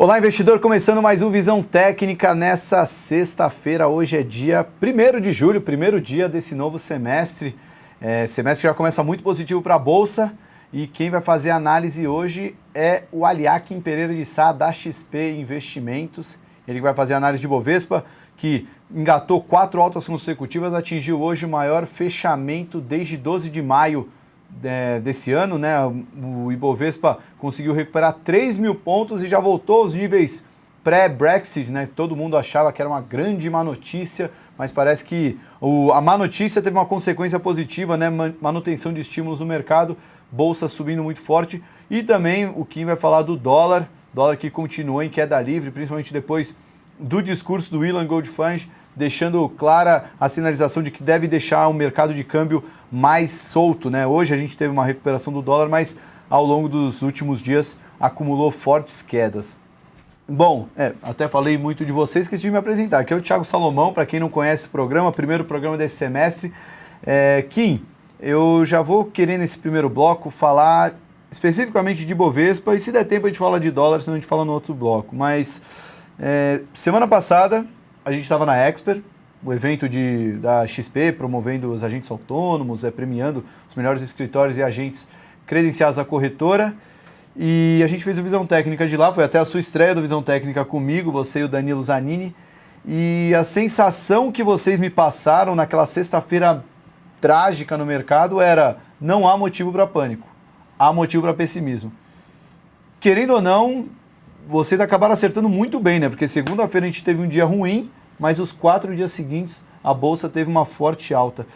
Olá, investidor, começando mais um Visão Técnica nessa sexta-feira. Hoje é dia 1º de julho, primeiro dia desse novo semestre. Semestre que já começa muito positivo para a Bolsa. E quem vai fazer a análise hoje é o Aliakim Pereira de Sá, da XP Investimentos. Ele vai fazer a análise de Bovespa, que engatou 4 altas consecutivas, atingiu hoje o maior fechamento desde 12 de maio desse ano, né? O Ibovespa conseguiu recuperar 3 mil pontos e já voltou aos níveis pré-Brexit, né? Todo mundo achava que era uma grande má notícia, mas parece que a má notícia teve uma consequência positiva, né? Manutenção de estímulos no mercado, bolsa subindo muito forte, e também o Kim vai falar do dólar que continuou em queda livre, principalmente depois do discurso do Ilan Goldfang, deixando clara a sinalização de que deve deixar o mercado de câmbio mais solto, né? Hoje a gente teve uma recuperação do dólar, mas ao longo dos últimos dias acumulou fortes quedas. Bom, até falei muito de vocês, esqueci de me apresentar. Aqui é o Thiago Salomão, para quem não conhece o programa, primeiro programa desse semestre. Kim, eu já vou querer nesse primeiro bloco falar especificamente de Bovespa, e se der tempo a gente fala de dólar, senão a gente fala no outro bloco. Mas semana passada a gente estava na Expert, o evento da XP, promovendo os agentes autônomos, premiando os melhores escritórios e agentes credenciados à corretora. E a gente fez o Visão Técnica de lá, foi até a sua estreia do Visão Técnica comigo, você e o Danilo Zanini. E a sensação que vocês me passaram naquela sexta-feira trágica no mercado era: não há motivo para pânico, há motivo para pessimismo. Querendo ou não, vocês acabaram acertando muito bem, né? Porque segunda-feira a gente teve um dia ruim, mas os 4 dias seguintes a Bolsa teve uma forte alta.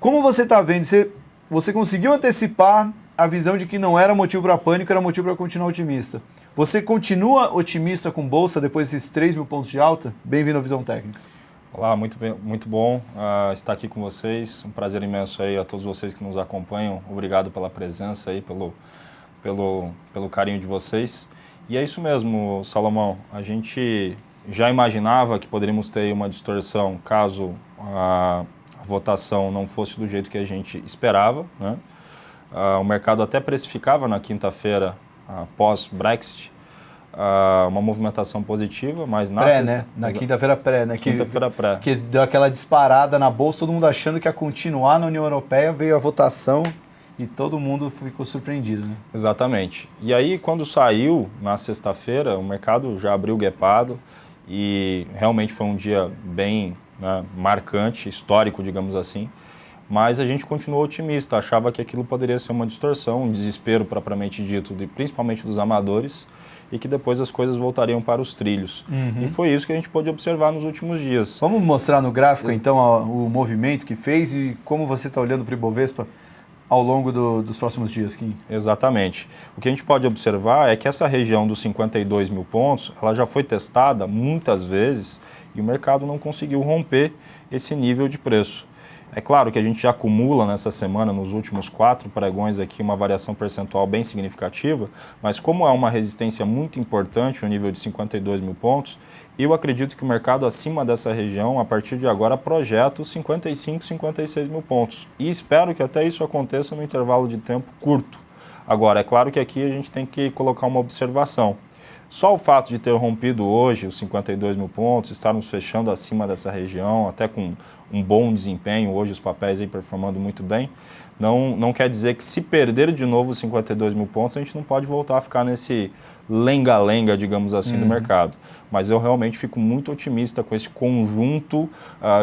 Como você está vendo? Você conseguiu antecipar a visão de que não era motivo para pânico, era motivo para continuar otimista. Você continua otimista com Bolsa depois desses 3 mil pontos de alta? Bem-vindo à Visão Técnica. Olá, muito bom estar aqui com vocês. Um prazer imenso aí a todos vocês que nos acompanham. Obrigado pela presença aí, pelo carinho de vocês. E é isso mesmo, Salomão. A gente já imaginava que poderíamos ter uma distorção caso a votação não fosse do jeito que a gente esperava, né? O mercado até precificava na quinta-feira, pós-Brexit, uma movimentação positiva, mas na sexta... né? Na quinta-feira pré, né? Quinta-feira pré. Que deu aquela disparada na Bolsa, todo mundo achando que ia continuar na União Europeia, veio a votação e todo mundo ficou surpreendido, né? Exatamente. E aí, quando saiu na sexta-feira, o mercado já abriu guepado e realmente foi um dia bem, né, marcante, histórico, digamos assim. Mas a gente continuou otimista, achava que aquilo poderia ser uma distorção, um desespero propriamente dito, principalmente dos amadores, e que depois as coisas voltariam para os trilhos. Uhum. E foi isso que a gente pôde observar nos últimos dias. Vamos mostrar no gráfico, então, o movimento que fez e como você está olhando para o Ibovespa ao longo dos próximos dias, Kim? Exatamente. O que a gente pode observar é que essa região dos 52 mil pontos, ela já foi testada muitas vezes e o mercado não conseguiu romper esse nível de preço. É claro que a gente já acumula nessa semana, nos últimos 4 pregões aqui, uma variação percentual bem significativa, mas como é uma resistência muito importante, o nível de 52 mil pontos, eu acredito que o mercado acima dessa região, a partir de agora, projeta os 55, 56 mil pontos. E espero que até isso aconteça no intervalo de tempo curto. Agora, é claro que aqui a gente tem que colocar uma observação. Só o fato de ter rompido hoje os 52 mil pontos, estarmos fechando acima dessa região, até com um bom desempenho, hoje os papéis aí performando muito bem, não quer dizer que se perder de novo os 52 mil pontos, a gente não pode voltar a ficar nesse lenga-lenga, digamos assim, do mercado. Mas eu realmente fico muito otimista com esse conjunto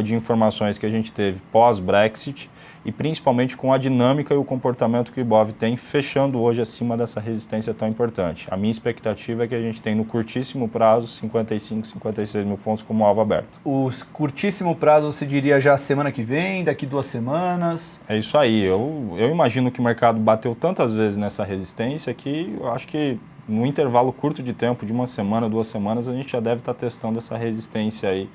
de informações que a gente teve pós-Brexit, e principalmente com a dinâmica e o comportamento que o Ibov tem, fechando hoje acima dessa resistência tão importante. A minha expectativa é que a gente tem no curtíssimo prazo 55, 56 mil pontos como alvo aberto. O curtíssimo prazo você diria já semana que vem, daqui 2 semanas? É isso aí. Eu imagino que o mercado bateu tantas vezes nessa resistência que eu acho que no intervalo curto de tempo, de 1 semana, 2 semanas, a gente já deve estar testando essa resistência aí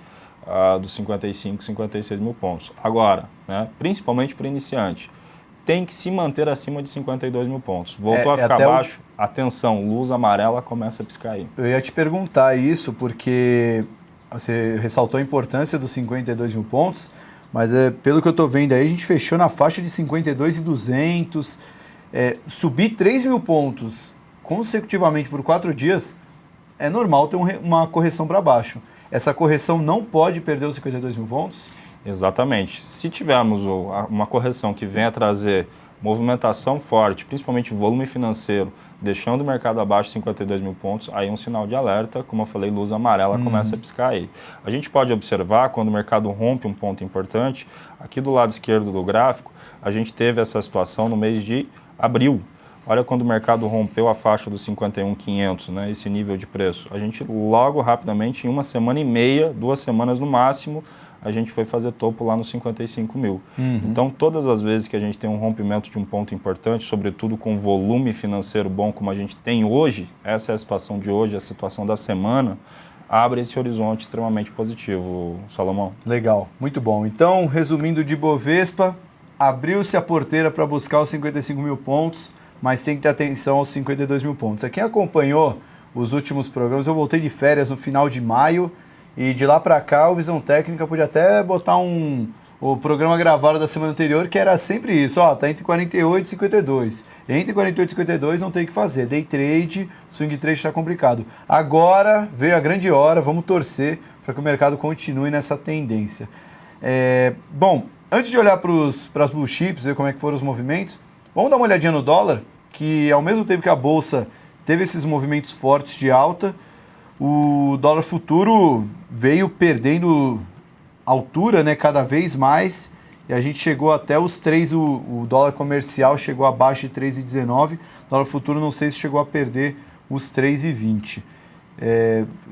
dos 55, 56 mil pontos. Agora, né, principalmente para iniciante, tem que se manter acima de 52 mil pontos. Voltou a ficar abaixo, atenção, luz amarela começa a piscar aí. Eu ia te perguntar isso, porque você ressaltou a importância dos 52 mil pontos, mas pelo que eu estou vendo aí, a gente fechou na faixa de 52.200, subir 3 mil pontos consecutivamente por 4 dias é normal ter uma correção para baixo. Essa correção não pode perder os 52 mil pontos? Exatamente. Se tivermos uma correção que venha trazer movimentação forte, principalmente volume financeiro, deixando o mercado abaixo de 52 mil pontos, aí é um sinal de alerta, como eu falei, luz amarela começa a piscar aí. A gente pode observar quando o mercado rompe um ponto importante, aqui do lado esquerdo do gráfico, a gente teve essa situação no mês de abril. Olha quando o mercado rompeu a faixa dos 51.500, né, esse nível de preço. A gente logo, rapidamente, em uma semana e meia, 2 semanas no máximo, a gente foi fazer topo lá nos 55 mil. Então, todas as vezes que a gente tem um rompimento de um ponto importante, sobretudo com volume financeiro bom como a gente tem hoje, essa é a situação de hoje, a situação da semana, abre esse horizonte extremamente positivo, Salomão. Legal, muito bom. Então, resumindo de Bovespa, abriu-se a porteira para buscar os 55 mil pontos, mas tem que ter atenção aos 52 mil pontos. Quem acompanhou os últimos programas, eu voltei de férias no final de maio, e de lá para cá, o Visão Técnica podia até botar o programa gravado da semana anterior, que era sempre isso, ó, tá entre 48 e 52. Entre 48 e 52 não tem o que fazer. Day trade, swing trade está complicado. Agora veio a grande hora, vamos torcer para que o mercado continue nessa tendência. Bom, antes de olhar para as blue chips, ver como é que foram os movimentos, vamos dar uma olhadinha no dólar, que ao mesmo tempo que a Bolsa teve esses movimentos fortes de alta, o dólar futuro veio perdendo altura, né, cada vez mais, e a gente chegou até os 3, o dólar comercial chegou abaixo de 3,19, o dólar futuro não sei se chegou a perder os 3,20.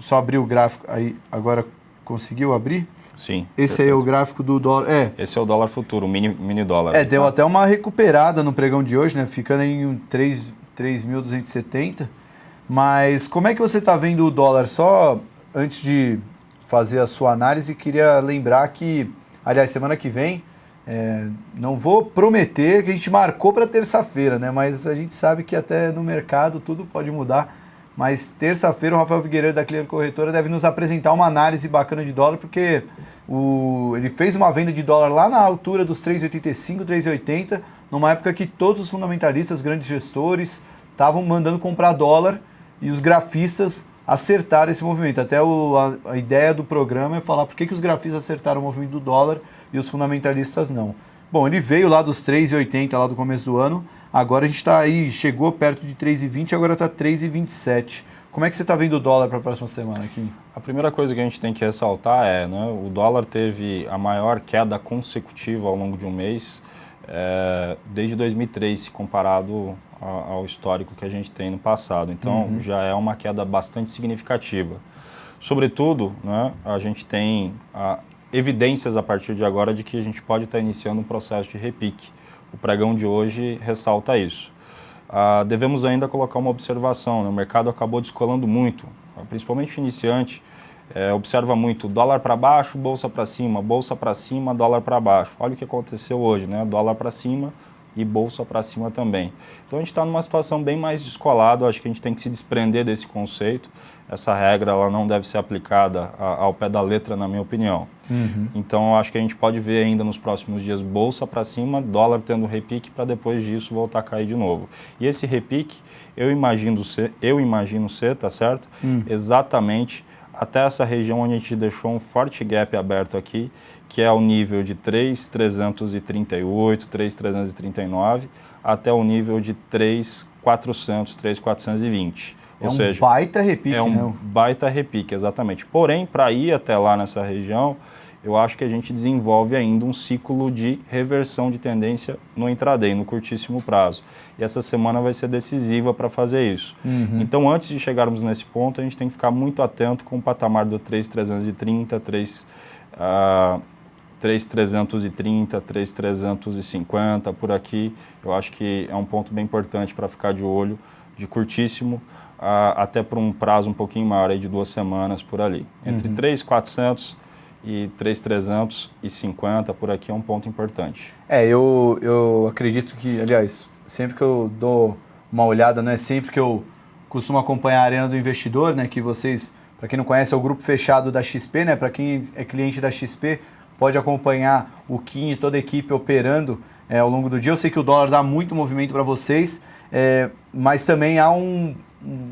Só abrir o gráfico aí, agora conseguiu abrir? Sim. Esse aí é o gráfico do dólar. Esse é o dólar futuro, o mini dólar. Deu até uma recuperada no pregão de hoje, né, ficando em 3.270. Mas como é que você está vendo o dólar? Só antes de fazer a sua análise, queria lembrar que, aliás, semana que vem, não vou prometer que a gente marcou para terça-feira, né? Mas a gente sabe que até no mercado tudo pode mudar. Mas terça-feira o Rafael Figueiredo da Clear Corretora deve nos apresentar uma análise bacana de dólar, porque ele fez uma venda de dólar lá na altura dos 3,85, 3,80, numa época que todos os fundamentalistas, grandes gestores, estavam mandando comprar dólar, e os grafistas acertaram esse movimento. Até a ideia do programa é falar por que os grafistas acertaram o movimento do dólar e os fundamentalistas não. Bom, ele veio lá dos 3,80 lá do começo do ano, agora a gente está aí, chegou perto de 3,20, agora está 3,27. Como é que você está vendo o dólar para a próxima semana aqui? A primeira coisa que a gente tem que ressaltar o dólar teve a maior queda consecutiva ao longo de um mês, desde 2003, se comparado ao histórico que a gente tem no passado. Então, já é uma queda bastante significativa. Sobretudo, a gente tem evidências a partir de agora de que a gente pode estar iniciando um processo de repique. O pregão de hoje ressalta isso. Devemos ainda colocar uma observação, né? O mercado acabou descolando muito, principalmente o iniciante, observa muito dólar para baixo, bolsa para cima, dólar para baixo. Olha o que aconteceu hoje, né? Dólar para cima e bolsa para cima também. Então a gente está numa situação bem mais descolada, acho que a gente tem que se desprender desse conceito. Essa regra ela não deve ser aplicada ao pé da letra, na minha opinião. Então acho que a gente pode ver ainda nos próximos dias bolsa para cima, dólar tendo repique para depois disso voltar a cair de novo. E esse repique, eu imagino ser, tá certo? Exatamente até essa região onde a gente deixou um forte gap aberto aqui, que é o nível de 3.338, 3.339, até o nível de 3.400, 3.420. Ou seja, baita repique, baita repique, exatamente. Porém, para ir até lá nessa região, eu acho que a gente desenvolve ainda um ciclo de reversão de tendência no intraday, no curtíssimo prazo. E essa semana vai ser decisiva para fazer isso. Então, antes de chegarmos nesse ponto, a gente tem que ficar muito atento com o patamar do 3.330, 3.330, 3.350, por aqui. Eu acho que é um ponto bem importante para ficar de olho, de curtíssimo, até por um prazo um pouquinho maior, aí de 2 semanas por ali. Entre 3.400 e 3.350, por aqui é um ponto importante. Eu acredito que, aliás, sempre que eu dou uma olhada, não é sempre que eu costumo acompanhar a Arena do Investidor, né, que vocês, para quem não conhece, é o grupo fechado da XP, né, para quem é cliente da XP, pode acompanhar o Kim e toda a equipe operando ao longo do dia. Eu sei que o dólar dá muito movimento para vocês, mas também há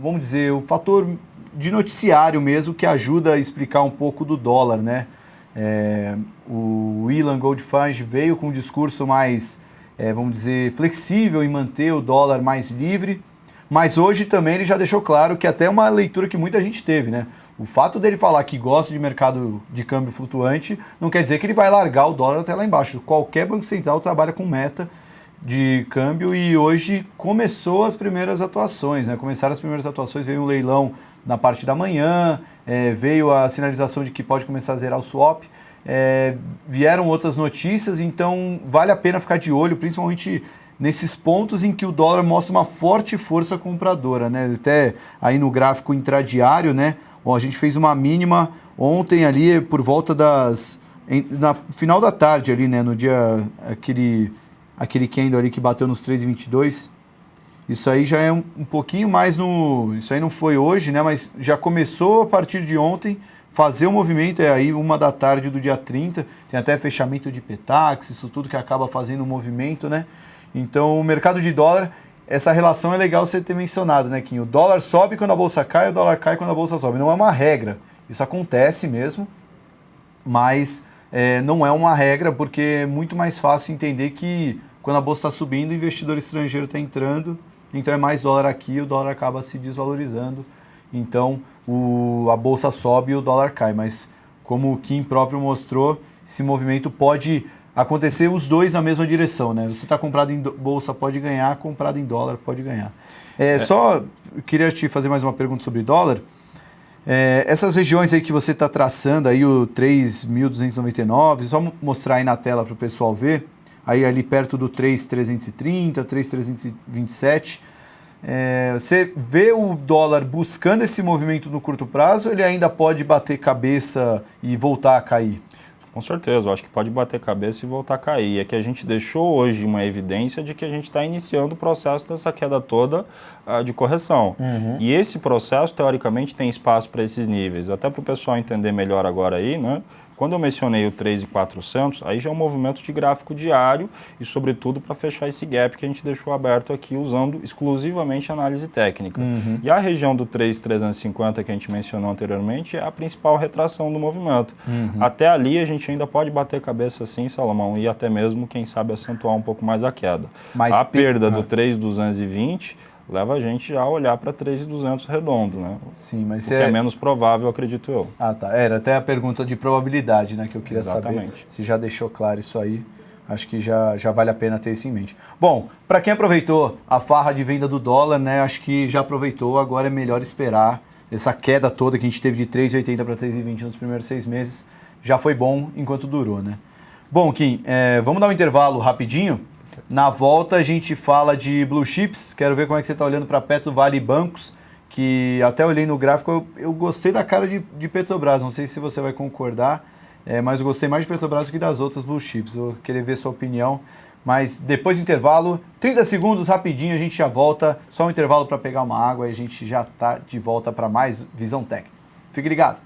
vamos dizer, o fator de noticiário mesmo, que ajuda a explicar um pouco do dólar, né? O Ilan Goldfarb veio com um discurso mais, vamos dizer, flexível em manter o dólar mais livre, mas hoje também ele já deixou claro que até uma leitura que muita gente teve, né? O fato dele falar que gosta de mercado de câmbio flutuante não quer dizer que ele vai largar o dólar até lá embaixo. Qualquer banco central trabalha com meta de câmbio e hoje começou as primeiras atuações, né? Começaram as primeiras atuações, veio um leilão na parte da manhã, veio a sinalização de que pode começar a zerar o swap, vieram outras notícias, então vale a pena ficar de olho, principalmente nesses pontos em que o dólar mostra uma forte força compradora, né? Até aí no gráfico intradiário, né? Bom, a gente fez uma mínima ontem ali por volta na final da tarde ali, né? No dia, aquele candle ali que bateu nos 3,22. Isso aí já é um pouquinho mais isso aí não foi hoje, né? Mas já começou a partir de ontem fazer o movimento, aí 1 da tarde do dia 30. Tem até fechamento de Petax, isso tudo que acaba fazendo o movimento, né? Então o mercado de dólar, essa relação é legal você ter mencionado, né, Kim? O dólar sobe quando a bolsa cai, o dólar cai quando a bolsa sobe. Não é uma regra, isso acontece mesmo, mas não é uma regra porque é muito mais fácil entender que quando a bolsa está subindo, o investidor estrangeiro está entrando, então é mais dólar aqui, o dólar acaba se desvalorizando, então a bolsa sobe e o dólar cai, mas como o Kim próprio mostrou, esse movimento pode acontecer os dois na mesma direção, né? Você está comprado em bolsa, pode ganhar, comprado em dólar, pode ganhar. Só queria te fazer mais uma pergunta sobre dólar. Essas regiões aí que você está traçando, aí o 3.299, só mostrar aí na tela para o pessoal ver, aí ali perto do 3.330, 3.327, você vê o dólar buscando esse movimento no curto prazo, ou ele ainda pode bater cabeça e voltar a cair? Com certeza, eu acho que pode bater cabeça e voltar a cair. É que a gente deixou hoje uma evidência de que a gente está iniciando o processo dessa queda toda de correção. Uhum. E esse processo, teoricamente, tem espaço para esses níveis. Até para o pessoal entender melhor agora aí, né? Quando eu mencionei o 3.400, aí já é um movimento de gráfico diário e, sobretudo, para fechar esse gap que a gente deixou aberto aqui usando exclusivamente análise técnica. Uhum. E a região do 3.350 que a gente mencionou anteriormente é a principal retração do movimento. Uhum. Até ali a gente ainda pode bater cabeça sim, Salomão, e até mesmo, quem sabe, acentuar um pouco mais a queda. Mas a perda do 3.220 leva a gente já a olhar para 3.200 redondo, né? Sim, mas o que é menos provável, acredito eu. Ah, tá. Era até a pergunta de probabilidade, né, que eu queria Exatamente. saber. Se já deixou claro isso aí, acho que já vale a pena ter isso em mente. Bom, para quem aproveitou a farra de venda do dólar, né, acho que já aproveitou, agora é melhor esperar. Essa queda toda que a gente teve de 3,80 para 3,20 nos primeiros 6 meses, já foi bom enquanto durou, né? Bom, Kim, vamos dar um intervalo rapidinho. Na volta a gente fala de blue chips, quero ver como é que você está olhando para Petro, Vale e bancos, que até olhei no gráfico, eu gostei da cara de Petrobras, não sei se você vai concordar, mas eu gostei mais de Petrobras do que das outras blue chips, eu queria ver sua opinião, mas depois do intervalo, 30 segundos, rapidinho, a gente já volta, só um intervalo para pegar uma água e a gente já está de volta para mais Visão Técnica. Fique ligado!